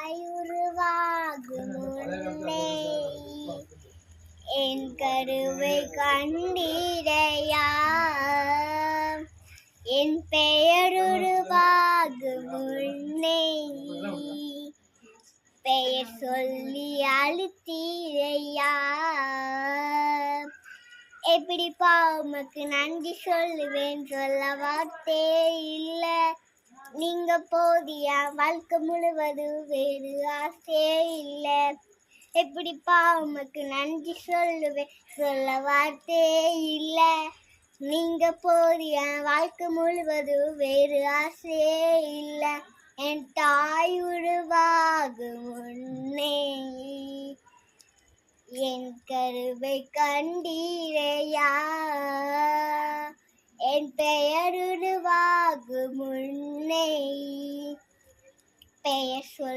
தாய் உருவாகும் முன்னே என் கருவை கண்டீரையா, என் பெயர் உருவாகும் முன்னே பெயர் சொல்லி அழுத்தீரையா. எப்படிப்பா உமக்கு நன்றி சொல்லுவேன், சொல்ல வார்த்தே இல்லை. நீங்க போதிய வாழ்க்கை முழுவதும் வேறு ஆசையே இல்லை. எப்படிப்பா உமக்கு நன்றி சொல்லுவேன், சொல்ல வார்த்தே இல்லை. நீங்க போதிய வாழ்க்கை முழுவதும் வேறு ஆசையே இல்லை. என் தாய் உருவாகும் முன்னே என் கருவை கண்டீரையா, என் பெயர் உருவாகும் முன்னே பெயர் சொல்